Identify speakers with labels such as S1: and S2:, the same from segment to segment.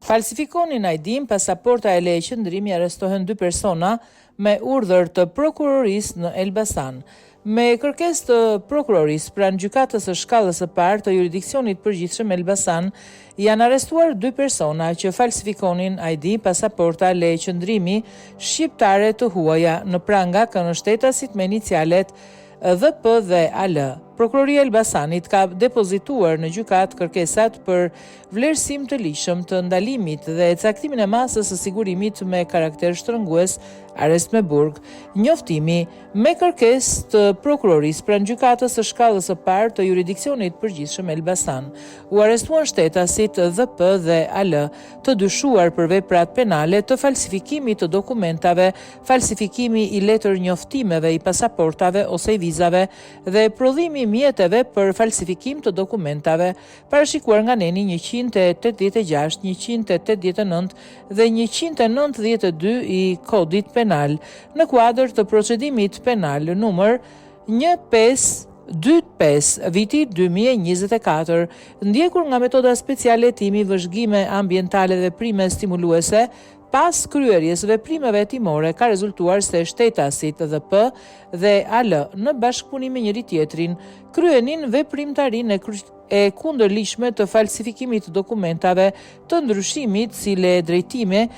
S1: Falsifikonin ID-n, pasaporta e leje qëndrimi arrestohen 2 persona me urdhër të prokurorisë në Elbasan. Me kërkesë të prokurorisë pranë gjykatës së shkallës së parë të jurisdiksionit përgjithshëm Elbasan, janë arrestuar 2 persona që falsifikonin ID, pasaporta, leje qëndrimi shqiptare të huaja në pranga këndvështetasit me inicialet dhp dhe AL. Prokuroria e Elbasanit ka depozituar në gjykat kërkesat për vlerësim të ligjshëm të ndalimit dhe caktimin e masës së sigurimit me karakter shtrëngues, arrest me burg. Njoftimi me kërkesë të prokurorisë pranë gjykatës së shkallës së parë të jurisdiksionit përgjithshëm Elbasan. U arrestuan shtetasit dhp dhe AL, të dyshuar për veprat penale të falsifikimit të dokumentave, falsifikimi i letër njoftimeve i pasaportave ose i vizave dhe prodhimi mjeteve për falsifikim të dokumentave, parashikuar nga neni 186, 189 dhe 192 i kodit penal, në kuadër të procedimit penal numër 1525 viti 2024, ndjekur nga metoda speciale timi vëzhgime ambientale dhe veprime stimuluese. Pas kryerjes veprimeve hetimore ka rezultuar se shtetasit dhp dhe AL në bashkëpunim me njëri tjetrin kryenin veprimtarinë e kundërligjshme të falsifikimit të dokumentave, të ndryshimit si leje drejtime,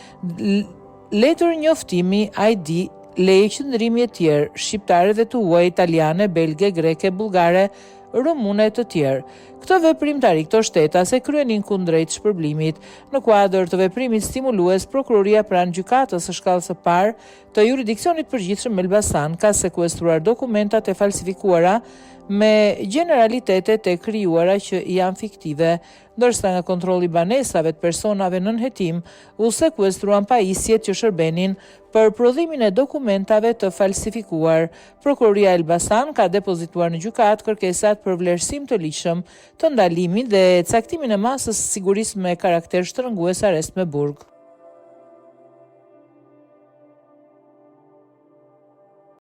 S1: letër njoftimi, ID, leje qëndrimi e tjerë, shqiptare dhe të huaj italiane, belge, greke, bullgare, rumune të tjerë. Këto veprimtari këto shtetase kryenin kundrejt shpërblimit. Në kuadër të veprimit stimulues, prokuroria pranë gjykatës së shkallës së parë të jurisdiksionit përgjithshëm Elbasan ka sekuestruar dokumentat e falsifikuara me generalitetet e krijuara që janë fiktive, ndërsa nga kontrolli banesave të personave nën hetim u sekuestruan pajisjet që shërbenin për prodhimin e dokumentave të falsifikuar. Prokuroria e Elbasan ka depozituar në gjykat kërkesat për vlerësim të ligjshëm të ndalimit dhe caktimin e masës sigurisë me karakter shtrëngues, arrest me burg.